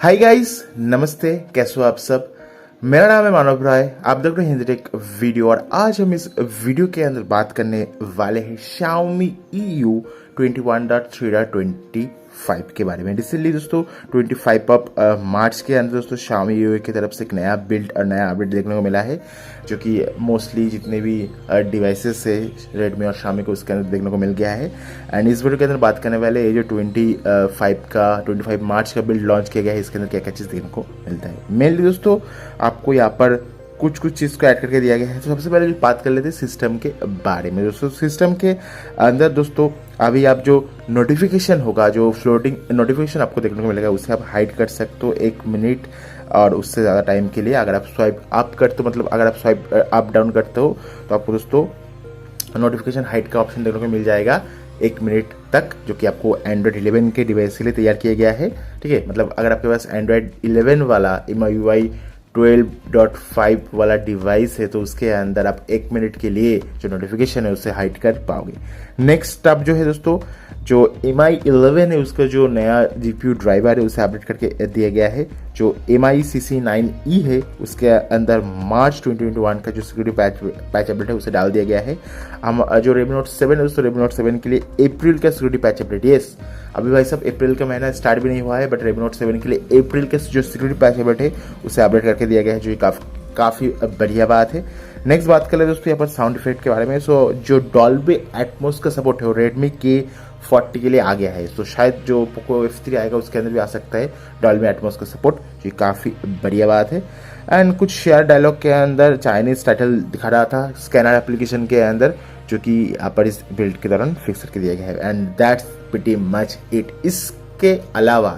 Hi guys, नमस्ते। कैसे हो आप सब। मेरा नाम है मानव राय, आप देख रहे हैं हिंदीटेक वीडियो। और आज हम इस वीडियो के अंदर बात करने वाले हैं Xiaomi.EU 21.3.25 के बारे में। रिसेंटली दोस्तों 25 मार्च के अंदर दोस्तों Xiaomi.EU की तरफ से एक नया बिल्ड और नया अपडेट देखने को मिला है, जो कि मोस्टली जितने भी डिवाइसेस है रेडमी और Xiaomi को उसके अंदर देखने को मिल गया है। एंड इस वीडियो के अंदर बात करने वाले ये जो 25 मार्च का बिल्ड लॉन्च किया गया है, इसके अंदर क्या क्या चीज़ देखने को मिलता है। मेनली दोस्तों आपको यहाँ पर कुछ चीज़ को ऐड करके दिया गया है। तो सबसे पहले बात कर लेते हैं सिस्टम के बारे में। दोस्तों सिस्टम के अंदर दोस्तों अभी आप जो नोटिफिकेशन होगा, जो फ्लोटिंग नोटिफिकेशन आपको देखने को मिलेगा, उसे आप हाइड कर सकते हो 1 मिनट और उससे ज़्यादा टाइम के लिए। अगर आप स्वाइप अप करते हो, मतलब अगर आप स्वाइप अप डाउन करते हो, तो आपको दोस्तों नोटिफिकेशन हाइड का ऑप्शन देखने को मिल जाएगा 1 मिनट तक, जो कि आपको एंड्रॉयड 11 के डिवाइस के लिए तैयार किया गया है। ठीक है, मतलब अगर आपके पास एंड्रॉयड 11 वाला miui 12.5 वाला डिवाइस है, तो उसके अंदर आप 1 मिनट के लिए जो नोटिफिकेशन है उसे हाइड कर पाओगे। नेक्स्ट आप जो है दोस्तों जो MI 11 है, उसका जो नया GPU ड्राइवर है उसे अपडेट करके दिया गया है। जो MI CC9E है उसके अंदर मार्च 2021 का जो सिक्योरिटी पैच अपडेट है उसे डाल दिया गया है। हम जो Redmi Note 7 है दोस्तों, Redmi Note 7 के लिए अप्रैल का सिक्योरिटी पैच अपडेट, यस अभी भाई साहब अप्रैल का महीना स्टार्ट भी नहीं हुआ है, बट Redmi Note 7 के लिए अप्रैल का जो सिक्योरिटी पैच अपडेट है उसे अपडेट करके दिया गया है, जो काफ़ी बढ़िया बात है। नेक्स्ट बात कर ले दोस्तों यहाँ पर साउंड इफेक्ट के बारे में। सो जो Dolby Atmos का सपोर्ट है वो Redmi K40 के लिए आ गया है। तो शायद जो Poco F3 आएगा उसके अंदर भी आ सकता है Dolby Atmos का सपोर्ट, जो काफ़ी बढ़िया बात है। एंड कुछ शेयर डायलॉग के अंदर चाइनीज टाइटल दिखा रहा था स्कैनर एप्लीकेशन के अंदर, जो कि यहाँ पर इस बिल्ड के दौरान फिक्स करके दिया गया है। And that's pretty much it. इससे अलावा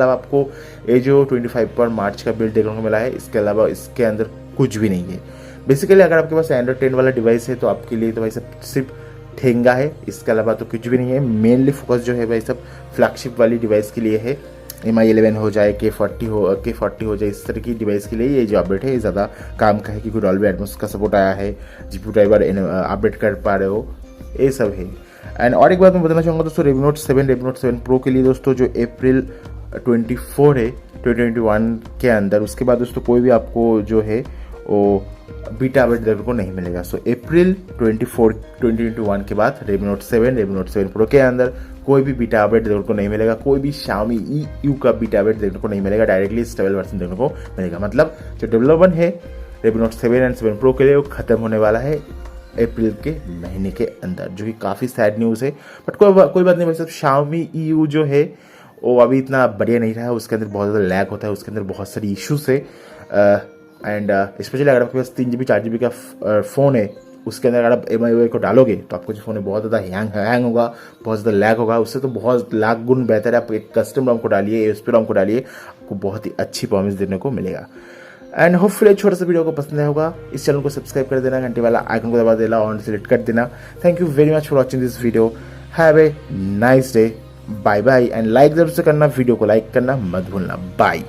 आपको ये जो 25 मार्च का बिल्ड देखने को मिला है, इसके अलावा इसके अंदर कुछ भी नहीं है। बेसिकली अगर आपके पास एंड्रॉयड 10 वाला डिवाइस है तो आपके लिए तो भाई सब सिर्फ ठेंगा है, इसके अलावा तो कुछ भी नहीं है। मेनली फोकस जो है भाई सब फ्लैगशिप वाली डिवाइस के लिए है। MI 11 हो जाए, K40 हो जाए, इस तरह की डिवाइस के लिए ये जो अपडेट है ये ज़्यादा काम का है, क्योंकि Dolby Atmos का सपोर्ट आया है, GPU ड्राइवर अपडेट कर पा रहे हो, ये सब है। एंड और एक बात मैं बताना चाहूँगा दोस्तों, Redmi Note 7 Pro के लिए दोस्तों जो अप्रैल 24 है 2021 के अंदर, उसके बाद दोस्तों कोई भी आपको जो है वो बीटा अपडेट देखने को नहीं मिलेगा। सो अप्रैल 24 2021 के बाद Redmi Note 7 Pro के अंदर कोई भी बीटा अपडेट देखने को नहीं मिलेगा, कोई भी Xiaomi.EU का बीटा अपडेट देखने को नहीं मिलेगा, डायरेक्टली स्टेबल वर्जन देखने को मिलेगा। मतलब जो डेवलपमेंट है Redmi Note 7 एंड 7 Pro के लिए वो खत्म होने वाला है अप्रैल के महीने के अंदर, जो कि काफ़ी सैड न्यूज़ है। बट कोई बात नहीं भाई साहब, Xiaomi.EU जो है वो अभी इतना बढ़िया नहीं रहा है, उसके अंदर बहुत ज़्यादा लैग होता है, उसके अंदर बहुत सारी इश्यूज़ है। एंड स्पेशली अगर आपके पास 3 GB 4 GB का फ़ोन है, उसके अंदर अगर आप MIUI को डालोगे तो आपको जो फ़ोन है बहुत ज़्यादा हैंग होगा, बहुत ज़्यादा लैग होगा। उससे तो बहुत लाख गुण बेहतर है आप एक कस्टम रोम को डालिए, ASP रोम को डालिए, आपको बहुत ही अच्छी परफॉर्मेंस देने को मिलेगा। एंड होपफुली छोटा सा वीडियो को पसंद आया होगा। इस चैनल को सब्सक्राइब कर देना, घंटे वाला आइकन को दबा देना, ऑन सेलेक्ट कर देना। Thank you very much for watching this video. Have a nice day, bye bye. And like जरूर से करना, वीडियो को लाइक करना मत भूलना। बाय।